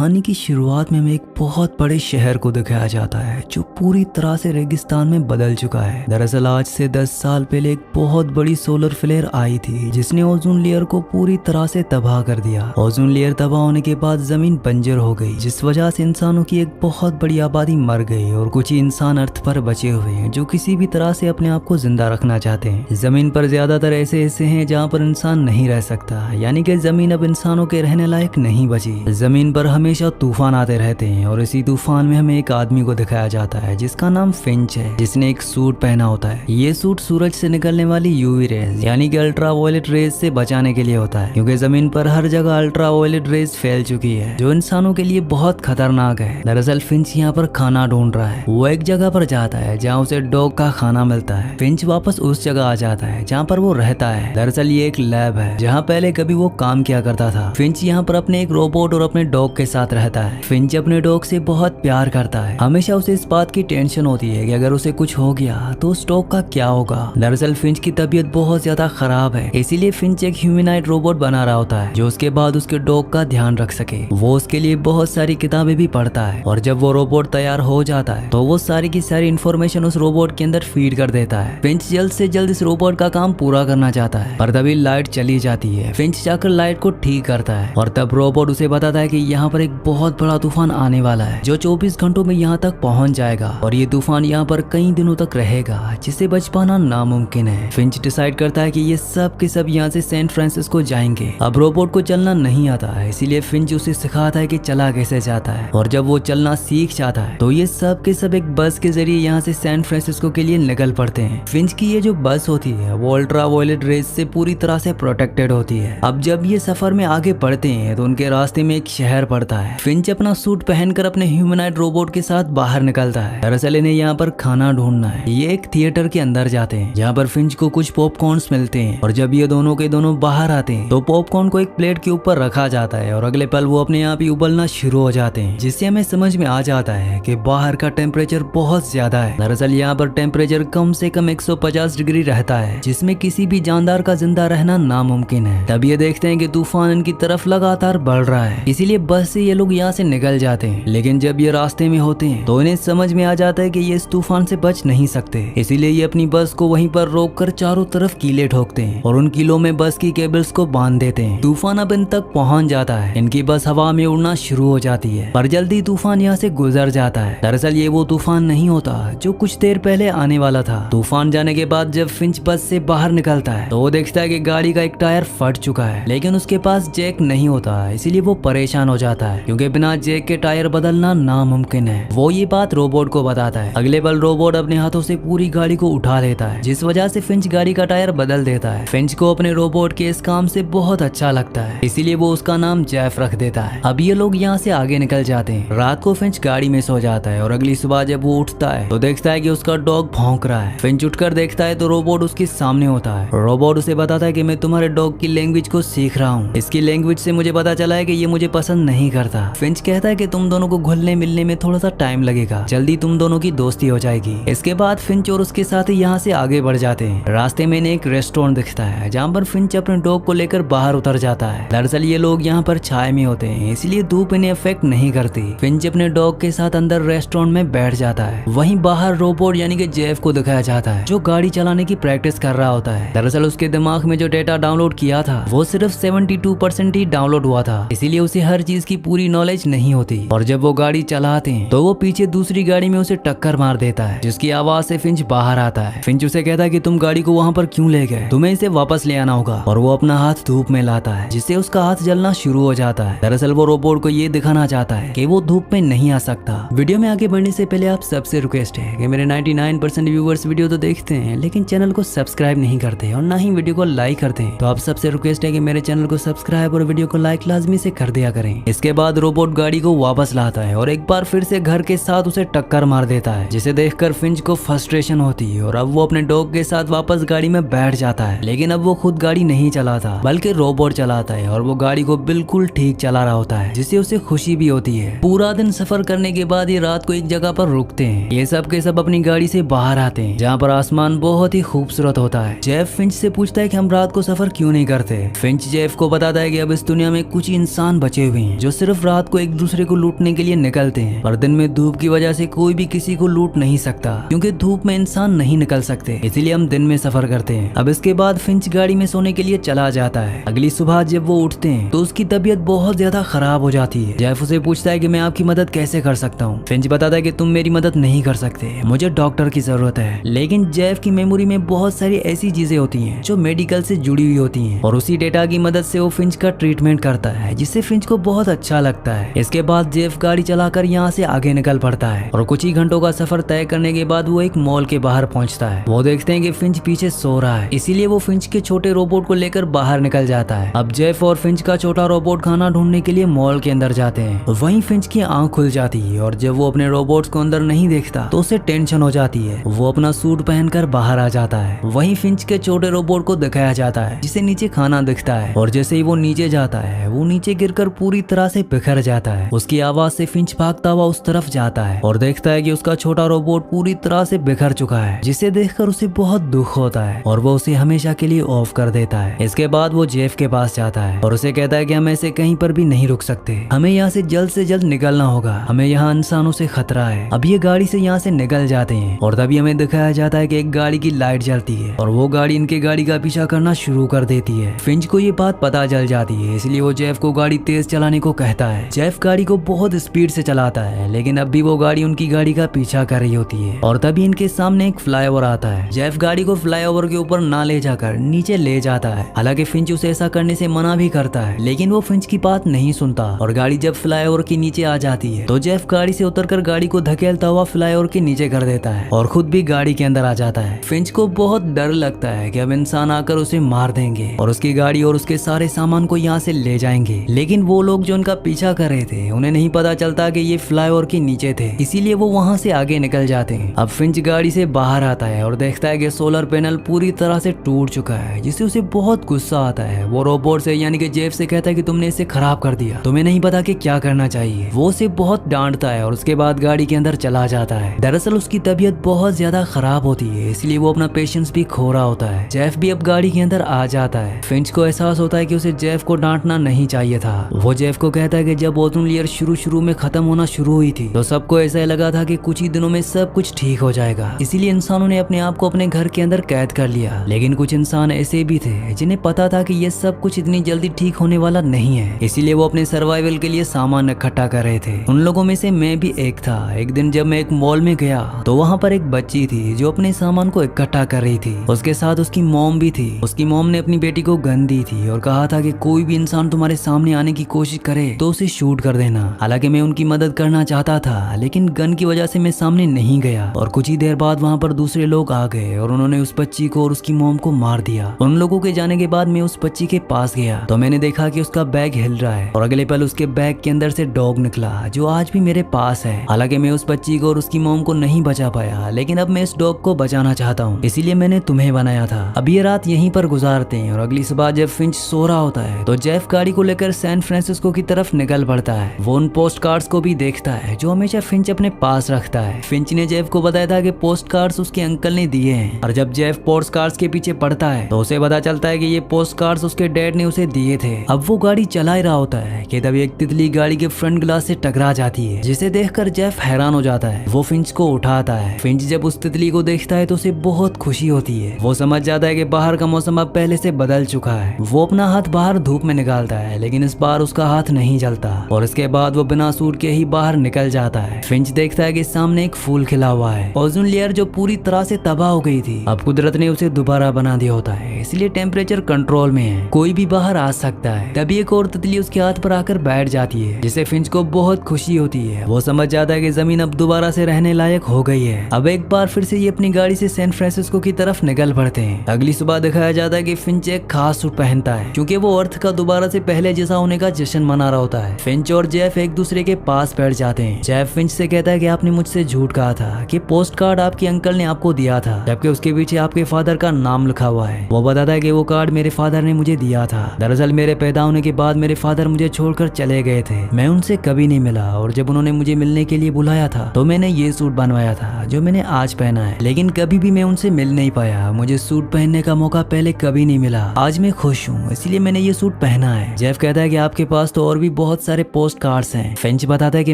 कहानी की शुरुआत में हमें एक बहुत बड़े शहर को दिखाया जाता है जो पूरी तरह से रेगिस्तान में बदल चुका है। दरअसल आज से 10 साल पहले एक बहुत बड़ी सोलर फ्लेयर आई थी जिसने ओजोन लेयर को पूरी तरह से तबाह कर दिया। ओजोन लेयर तबाह होने के बाद जमीन बंजर हो गई, जिस वजह से इंसानों की एक बहुत बड़ी आबादी मर गई और कुछ ही इंसान अर्थ पर बचे हुए हैं जो किसी भी तरह से अपने आप को जिंदा रखना चाहते हैं। जमीन पर ज्यादातर ऐसे हिस्से हैं जहाँ पर इंसान नहीं रह सकता, यानी कि जमीन अब इंसानों के रहने लायक नहीं बची। जमीन पर हमेशा तूफान आते रहते हैं और इसी तूफान में हमें एक आदमी को दिखाया जाता है जिसका नाम फिंच है, जिसने एक सूट पहना होता है। ये सूट सूरज से निकलने वाली यूवी रेज यानी कि अल्ट्रा वायलेट रेज से बचाने के लिए होता है, क्योंकि जमीन पर हर जगह अल्ट्रा वायलेट रेज फैल चुकी है जो इंसानों के लिए बहुत खतरनाक है। दरअसल फिंच यहाँ पर खाना ढूंढ रहा है। वो एक जगह पर जाता है जहाँ उसे डॉग का खाना मिलता है। फिंच वापस उस जगह आ जाता है जहाँ पर वो रहता है। दरअसल ये एक लैब है जहाँ पहले कभी वो काम किया करता था। फिंच यहाँ पर अपने एक रोबोट और अपने डॉग के साथ रहता है। फिंच अपने डॉग से बहुत प्यार करता है। हमेशा उसे इस बात की टेंशन होती है कि अगर उसे कुछ हो गया तो उस डॉग का क्या होगा। दरअसल फिंच की तबीयत बहुत ज्यादा खराब है, इसीलिए फिंच एक ह्यूमनॉइड रोबोट बना रहा होता है जो उसके बाद उसके डॉग का ध्यान रख सके। वो उसके लिए बहुत सारी किताबें भी पढ़ता है और जब वो रोबोट तैयार हो जाता है तो वो सारी की सारी इन्फॉर्मेशन उस रोबोट के अंदर फीड कर देता है। फिंच जल्द से जल्द इस रोबोट का काम पूरा करना चाहता है, पर तभी लाइट चली जाती है। फिंच जाकर लाइट को ठीक करता है और तब रोबोट उसे बताता है कि यहाँ पर एक बहुत बड़ा तूफान आने वाला है जो 24 घंटों में यहाँ तक पहुँच जाएगा और ये तूफान यहाँ पर कई दिनों तक रहेगा, जिससे बच पाना नामुमकिन है। फिंच डिसाइड करता है कि ये सब के सब यहाँ से सैन फ्रांसिस्को जाएंगे। अब रोबोट को चलना नहीं आता है, इसीलिए फिंच उसे सिखाता है कि चला कैसे जाता है और जब वो चलना सीख जाता है तो ये सब के सब एक बस के जरिए यहाँ से सैन फ्रांसिस्को के लिए निकल पड़ते हैं। फिंच की ये जो बस होती है वो अल्ट्रा वायलेट रेज से पूरी तरह से प्रोटेक्टेड होती है। अब जब ये सफर में आगे बढ़ते हैं तो उनके रास्ते में एक शहर पड़ता है। फिंच अपना सूट पहनकर अपने ह्यूमनॉइड रोबोट के साथ बाहर निकलता है। दरअसल इन्हें यहाँ पर खाना ढूंढना है। ये एक थिएटर के अंदर जाते हैं जहाँ पर फिंच को कुछ पॉपकॉर्न्स मिलते हैं और जब ये दोनों के दोनों बाहर आते हैं तो पॉपकॉर्न को एक प्लेट के ऊपर रखा जाता है और अगले पल वो अपने आप ही उबलना शुरू हो जाते हैं, जिससे हमें समझ में आ जाता है कि बाहर का टेम्परेचर बहुत ज्यादा है। दरअसल यहाँ पर टेम्परेचर कम से कम 150 डिग्री रहता है, जिसमें किसी भी जानदार का जिंदा रहना नामुमकिन है। तब ये देखते हैं कि तूफान इनकी तरफ लगातार बढ़ रहा है, इसीलिए बस से ये लोग यहाँ से निकल जाते हैं। लेकिन जब ये रास्ते में होते हैं तो इन्हें समझ में आ जाता है कि ये इस तूफान से बच नहीं सकते, इसीलिए ये अपनी बस को वहीं पर रोककर चारों तरफ कीले ठोकते हैं और उन कीलों में बस की केबल्स को बांध देते हैं। तूफान अब इन तक पहुंच जाता है। इनकी बस हवा में उड़ना शुरू हो जाती है, पर जल्दी तूफान यहाँ से गुजर जाता है। दरअसल ये वो तूफान नहीं होता जो कुछ देर पहले आने वाला था। तूफान जाने के बाद जब फिंच बस से बाहर निकलता है तो वो देखता है कि गाड़ी का एक टायर फट चुका है, लेकिन उसके पास जैक नहीं होता, इसीलिए वो परेशान हो जाता है क्योंकि बिना जैक के टायर बदलना नामुमकिन है। वो ये बात रोबोट को बताता है। अगले पल रोबोट अपने हाथों से पूरी गाड़ी को उठा लेता है, जिस वजह से फिंच गाड़ी का टायर बदल देता है। फिंच को अपने रोबोट के इस काम से बहुत अच्छा लगता है, इसीलिए वो उसका नाम जेफ रख देता है। अब ये लोग यहाँ से आगे निकल जाते हैं। रात को फिंच गाड़ी में सो जाता है और अगली सुबह जब वो उठता है तो देखता है कि उसका डॉग भौंक रहा है। फिंच उठकर देखता है तो रोबोट उसके सामने होता है। रोबोट उसे बताता है कि मैं तुम्हारे डॉग की लैंग्वेज को सीख रहा हूँ। इसकी लैंग्वेज से मुझे पता चला है कि ये मुझे पसंद नहीं करता। फिंच कहता है कि तुम दोनों को घुलने मिलने में थोड़ा सा टाइम लगेगा, जल्दी तुम दोनों की दोस्ती हो जाएगी। इसके बाद फिंच और उसके साथी यहाँ से आगे बढ़ जाते हैं। रास्ते में इन्हें एक रेस्टोरेंट दिखता है जहाँ पर फिंच अपने डॉग को लेकर बाहर उतर जाता है। दरअसल ये लोग यहाँ पर छाए में होते हैं, इसलिए धूप इन्हें अफेक्ट नहीं करती। फिंच अपने डॉग के साथ अंदर रेस्टोरेंट में बैठ जाता है। वहीं बाहर रोबोट यानी कि जेफ को दिखाया जाता है जो गाड़ी चलाने की प्रैक्टिस कर रहा होता है। दरअसल उसके दिमाग में जो डेटा डाउनलोड किया था वो सिर्फ 72% ही डाउनलोड हुआ था, इसीलिए उसे हर चीज की पूरी नॉलेज नहीं होती। और जब वो गाड़ी चलाते हैं तो वो पीछे दूसरी गाड़ी में उसे टक्कर मार देता है, जिसकी आवाज से फिंच बाहर आता है। फिंच उसे कहता है कि तुम गाड़ी को वहाँ पर क्यों ले गए, तुम्हें इसे वापस ले आना होगा। और वो अपना हाथ धूप में लाता है, जिससे उसका हाथ जलना शुरू हो जाता है। दरअसल वो रोबोट को ये दिखाना चाहता है कि वो धूप में नहीं आ सकता। वीडियो में आगे बढ़ने से पहले आप सबसे रिक्वेस्ट है कि मेरे 99% व्यूवर्स वीडियो तो देखते हैं लेकिन चैनल को सब्सक्राइब नहीं करते और ना ही वीडियो को लाइक करते हैं, तो आप सबसे रिक्वेस्ट है कि मेरे चैनल को सब्सक्राइब और वीडियो को लाइक लाजमी से कर दिया करें। इसके बाद रोबोट गाड़ी को वापस लाता है और एक बार फिर से घर के साथ उसे टक्कर मार देता है, जिसे देखकर फिंच को फ्रस्ट्रेशन होती है और अब वो अपने डॉग के साथ वापस गाड़ी में बैठ जाता है। लेकिन अब वो खुद गाड़ी नहीं चलाता बल्कि रोबोट चलाता है और वो गाड़ी को बिल्कुल ठीक चला रहा होता है, जिससे उसे खुशी भी होती है। पूरा दिन सफर करने के बाद ये रात को एक जगह पर रुकते हैं। ये सब के सब अपनी गाड़ी से बाहर आते हैं जहाँ पर आसमान बहुत ही खूबसूरत होता है। जेफ फिंच से पूछता है कि हम रात को सफर क्यों नहीं करते। फिंच जेफ को बताता है कि अब इस दुनिया में कुछ इंसान बचे हुए हैं जो सिर्फ सिर्फ रात को एक दूसरे को लूटने के लिए निकलते हैं, पर दिन में धूप की वजह से कोई भी किसी को लूट नहीं सकता, क्योंकि धूप में इंसान नहीं निकल सकते, इसीलिए हम दिन में सफर करते हैं। अब इसके बाद फिंच गाड़ी में सोने के लिए चला जाता है। अगली सुबह जब वो उठते हैं तो उसकी तबीयत बहुत ज्यादा खराब हो जाती है। जेफ उसे पूछता है कि मैं आपकी मदद कैसे कर सकता हूँ। फिंच बताता है कि तुम मेरी मदद नहीं कर सकते, मुझे डॉक्टर की जरूरत है। लेकिन जेफ की मेमोरी में बहुत सारी ऐसी चीजें होती हैं जो मेडिकल से जुड़ी हुई होती हैं, और उसी डेटा की मदद से वो फिंच का ट्रीटमेंट करता है, जिससे फिंच को बहुत अच्छा लगता है। इसके बाद जेफ गाड़ी चलाकर यहाँ से आगे निकल पड़ता है, और कुछ ही घंटों का सफर तय करने के बाद वो एक मॉल के बाहर पहुंचता है। वो देखते हैं कि फिंच पीछे सो रहा है, इसीलिए वो फिंच के छोटे रोबोट को लेकर बाहर निकल जाता है। अब जेफ और फिंच का छोटा रोबोट खाना ढूंढने के लिए मॉल के अंदर जाते हैं। वहीं फिंच की आंख खुल जाती है, और जब वो अपने रोबोट्स को अंदर नहीं देखता तो उसे टेंशन हो जाती है। वो अपना सूट पहनकर बाहर आ जाता है। वहीं फिंच के छोटे रोबोट को दिखाया जाता है, जिसे नीचे खाना दिखता है, और जैसे ही वो नीचे जाता है वो नीचे गिरकर पूरी तरह से बिखर जाता है। उसकी आवाज से फिंच भागता हुआ उस तरफ जाता है और देखता है कि उसका छोटा रोबोट पूरी तरह से बिखर चुका है, जिसे देखकर उसे बहुत दुख होता है, और वो उसे हमेशा के लिए ऑफ कर देता है। इसके बाद वो जेफ के पास जाता है और उसे कहता है कि हम ऐसे कहीं पर भी नहीं रुक सकते, हमें यहाँ से जल्द निकलना होगा, हमें यहाँ इंसानों से खतरा है। अब ये गाड़ी से यहाँ से निकल जाते हैं, और तभी हमें दिखाया जाता है कि एक गाड़ी की लाइट जलती है, और वो गाड़ी इनके गाड़ी का पीछा करना शुरू कर देती है। फिंच को ये बात पता चल जाती है, इसलिए वो जेफ को गाड़ी तेज चलाने को कहता है। जेफ गाड़ी को बहुत स्पीड से चलाता है, लेकिन अब भी वो गाड़ी उनकी गाड़ी का पीछा कर रही होती है, और तभी इनके सामने एक फ्लाईओवर आता है। जेफ गाड़ी को फ्लाईओवर के ऊपर ना ले जाकर नीचे ले जाता है। हालांकि फिंच उसे ऐसा करने से मना भी करता है, लेकिन वो फिंच की बात नहीं सुनता, और गाड़ी जब फ्लाईओवर के नीचे आ जाती है तो जेफ गाड़ी से उतरकर गाड़ी को धकेलता हुआ फ्लाईओवर के नीचे कर देता है, और खुद भी गाड़ी के अंदर आ जाता है। फिंच को बहुत डर लगता है कि अब इंसान आकर उसे मार देंगे और उसकी गाड़ी और उसके सारे सामान को यहाँ से ले जाएंगे, लेकिन वो लोग जो उनका पीछा कर रहे थे उन्हें नहीं पता चलता कि ये फ्लाईओवर के नीचे थे, इसीलिए वो वहाँ से आगे निकल जाते हैं। अब फिंच गाड़ी से बाहर आता है और देखता है कि सोलर पैनल पूरी तरह से टूट चुका है, जिससे उसे बहुत गुस्सा आता है। वो रोबोट से यानी कि जेफ से कहता है कि तुमने इसे खराब कर दिया, तुम्हें नहीं पता कि क्या करना चाहिए। वो उसे बहुत डांटता है और उसके बाद गाड़ी के अंदर चला जाता है। दरअसल उसकी तबीयत बहुत ज्यादा खराब होती है, इसलिए वो अपना पेशेंस भी खो रहा होता है। जेफ भी अब गाड़ी के अंदर आ जाता है। फिंच को एहसास होता है कि उसे जेफ को डांटना नहीं चाहिए था। वो जेफ को कहता है कि जब ओजोन लेयर शुरू में खत्म होना शुरू हुई थी तो सबको ऐसा लगा था कि कुछ ही दिनों में सब कुछ ठीक हो जाएगा, इसीलिए इंसानों ने अपने आप को अपने घर के अंदर कैद कर लिया। लेकिन कुछ इंसान ऐसे भी थे जिन्हें पता था कि ये सब कुछ इतनी जल्दी ठीक होने वाला नहीं है, इसीलिए वो अपने सर्वाइवल के लिए सामान इकट्ठा कर रहे थे। उन लोगों में से मैं भी एक था। एक दिन जब मैं एक मॉल में गया तो वहाँ पर एक बच्ची थी जो अपने सामान को इकट्ठा कर रही थी। उसके साथ उसकी मॉम भी थी। उसकी मॉम ने अपनी बेटी को गन दी थी और कहा था कि कोई भी इंसान तुम्हारे सामने आने की कोशिश करे तो उसे शूट कर देना। हालांकि मैं उनकी मदद करना चाहता था, लेकिन गन की वजह से मैं सामने नहीं गया, और कुछ ही देर बाद वहाँ पर दूसरे लोग आ गए और उन्होंने उस बच्ची को और उसकी मॉम को मार दिया। उन लोगों के जाने के बाद मैं उस बच्ची के पास गया तो मैंने देखा कि उसका बैग हिल रहा है, और अगले पल उसके बैग के अंदर से डॉग निकला जो आज भी मेरे पास है। हालांकि मैं उस बच्ची को और उसकी मॉम को नहीं बचा पाया, लेकिन अब मैं इस डॉग को बचाना चाहता हूँ, इसीलिए मैंने तुम्हें बनाया था। अब ये रात यहीं पर गुजारते हैं, और अगली सुबह जब फिंच सो रहा होता है तो जेफ गाड़ी को लेकर सैन फ्रांसिस्को की तरफ निकल पड़ता है। वो उन पोस्ट कार्ड्स को भी देखता है जो हमेशा फिंच अपने पास रखता है। फिंच ने जेफ को बताया था कि पोस्ट कार्ड्स उसके अंकल ने दिए हैं, और जब जेफ पोस्ट कार्ड्स के पीछे पड़ता है तो उसे पता चलता है कि ये पोस्ट कार्ड्स उसके डैड ने उसे दिए थे। अब वो गाड़ी चला ही रहा होता है कि तभी एक तितली गाड़ी के फ्रंट ग्लास से टकरा जाती है, जिसे देखकर जेफ हैरान हो जाता है। वो फिंच को उठाता है। फिंच जब उस तितली को देखता है तो उसे बहुत खुशी होती है। वो समझ जाता है कि बाहर का मौसम अब पहले से बदल चुका है। वो अपना हाथ बाहर धूप में निकालता है, लेकिन इस बार उसका हाथ नहीं जलता, और इसके बाद वो बिना सूट के ही बाहर निकल जाता है। फिंच देखता है कि सामने एक फूल खिला हुआ है। ओजोन लेयर जो पूरी तरह से तबाह हो गई थी, अब कुदरत ने उसे दोबारा बना दिया होता है, इसलिए टेम्परेचर कंट्रोल में है, कोई भी बाहर आ सकता है। तभी एक और तितली उसके हाथ पर आकर बैठ जाती है, जिससे फिंच को बहुत खुशी होती है। वो समझ जाता है कि जमीन अब दोबारा से रहने लायक हो गई है। अब एक बार फिर से ये अपनी गाड़ी से सैन फ्रांसिस्को की तरफ निकल पड़ते हैं। अगली सुबह दिखाया जाता है कि फिंच एक खास सूट पहनता है, क्योंकि वो अर्थ का दोबारा से पहले जैसा होने का जश्न मना रहा होता है। फिंच और जेफ एक दूसरे के पास बैठ जाते हैं। जेफ फिंच से कहता है कि आपने मुझसे झूठ कहा था कि पोस्ट कार्ड आपके अंकल ने आपको दिया था, जबकि उसके पीछे आपके फादर का नाम लिखा हुआ है। वो बताता है कि वो कार्ड मेरे फादर ने मुझे दिया था। दरअसल मेरे पैदा होने के बाद मेरे फादर मुझे छोड़कर चले गए थे। मैं उनसे कभी नहीं मिला, और जब उन्होंने मुझे मिलने के लिए बुलाया था तो मैंने ये सूट बनवाया था जो मैंने आज पहना है, लेकिन कभी भी मैं उनसे मिल नहीं पाया। मुझे सूट पहनने का मौका पहले कभी नहीं मिला। आज मैं खुश हूँ, इसलिए मैंने ये सूट पहना है। जेफ कहता है कि आपके पास तो और भी बहुत सारे पोस्ट कार्ड्स हैं। फिंच बताता है कि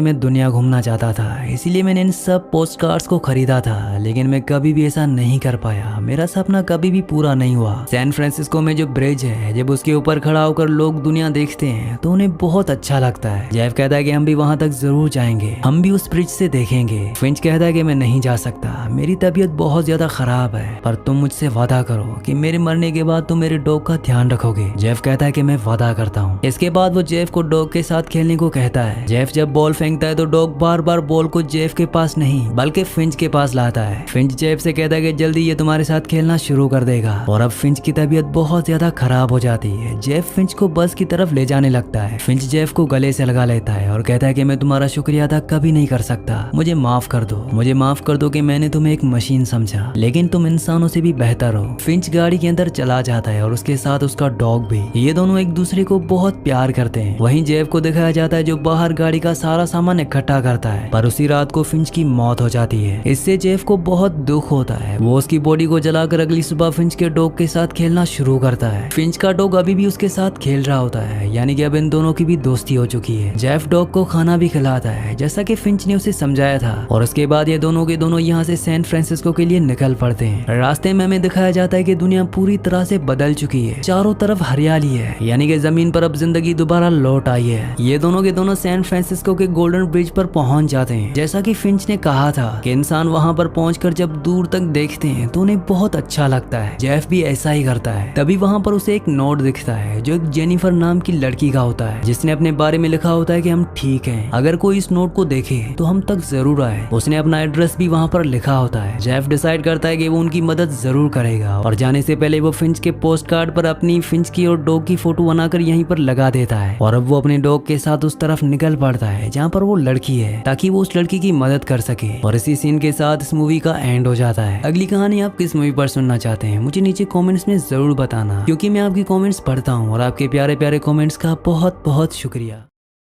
मैं दुनिया घूमना चाहता था, इसीलिए मैंने इन सब पोस्ट कार्ड्स को खरीदा था, लेकिन मैं कभी भी ऐसा नहीं कर पाया। मेरा सपना कभी भी पूरा नहीं हुआ। सैन फ्रांसिस्को में जो ब्रिज है, जब उसके ऊपर खड़ा होकर लोग दुनिया देखते हैं तो उन्हें बहुत अच्छा लगता है। जेफ कहता है कि हम भी वहां तक जरूर जाएंगे, हम भी उस ब्रिज से देखेंगे। फिंच कहता है कि मैं नहीं जा सकता, मेरी तबीयत बहुत ज्यादा खराब है, पर तुम मुझसे वादा करो कि मेरे मरने के बाद तुम मेरे डॉग का ध्यान रखोगे। जेफ कहता है कि मैं वादा करता हूँ। इसके बाद वो जेफ को डॉग के साथ खेलने को कहता है। जेफ जब बॉल फेंकता है तो डॉग बार बार बॉल को जेफ के पास नहीं बल्कि फिंच के पास लाता है। फिंच जेफ से कहता है कि जल्दी ये तुम्हारे साथ खेलना शुरू कर देगा, और अब फिंच की तबीयत बहुत ज्यादा खराब हो जाती है। जेफ फिंच को बस की तरफ ले जाने लगता है। फिंच जेफ को गले से लगा लेता है और कहता है कि मैं तुम्हारा शुक्रिया अदा कभी नहीं कर सकता, मुझे माफ कर दो, मुझे माफ कर दो कि मैंने तुम्हें एक मशीन समझा, लेकिन तुम इंसानों से भी बेहतर हो। फिंच गाड़ी के अंदर चला जाता है और उसके साथ उसका डॉग भी। ये दोनों एक दूसरे को बहुत प्यार करते हैं। वहीं जेफ को दिखाया जाता है जो बाहर गाड़ी का सारा सामान इकट्ठा करता है, पर उसी रात को फिंच की मौत हो जाती है। इससे जेफ को बहुत दुख होता है। वो उसकी बॉडी को जलाकर अगली सुबह फिंच के डॉग के साथ खेलना शुरू करता है। फिंच का डॉग अभी भी उसके साथ खेल रहा होता है, यानी कि अब इन दोनों की भी दोस्ती हो चुकी है। जेफ डॉग को खाना भी खिलाता है जैसा कि फिंच ने उसे समझाया था, और उसके बाद ये दोनों के दोनों यहाँ से सैन फ्रांसिस्को के लिए निकल पड़ते हैं। रास्ते में हमें दिखाया जाता है कि दुनिया पूरी तरह से बदल चुकी है, चारों तरफ हरियाली है, यानी कि जमीन पर अब जिंदगी दोबारा लौट आई है। ये दोनों के दोनों सैन फ्रांसिस्को के गोल्डन ब्रिज पर पहुंच जाते हैं। जैसा कि फिंच ने कहा था कि इंसान वहां पर पहुंचकर जब दूर तक देखते हैं तो उन्हें बहुत अच्छा लगता है। जेफ भी ऐसा ही करता है। तभी वहां पर उसे एक नोट दिखता है जो एक जेनिफर नाम की लड़की का होता है, जिसने अपने बारे में लिखा होता है कि हम ठीक हैं, अगर कोई इस नोट को देखे तो हम तक जरूर आए। उसने अपना एड्रेस भी वहां पर लिखा होता है। जेफ डिसाइड करता है कि वो उनकी मदद जरूर करेगा, और जाने से पहले वो फिंच के पोस्ट कार्ड पर अपनी फिंच की और डॉग की फोटो बनाकर यहीं पर लगा देता है, और अब वो अपने डॉग के साथ उस तरफ निकल पड़ता है जहाँ पर वो लड़की है, ताकि वो उस लड़की की मदद कर सके। और इसी सीन के साथ इस मूवी का एंड हो जाता है। अगली कहानी आप किस मूवी पर सुनना चाहते हैं मुझे नीचे कमेंट्स में जरूर बताना, क्योंकि मैं आपकी कमेंट्स पढ़ता हूँ, और आपके प्यारे प्यारे कमेंट्स का बहुत बहुत शुक्रिया।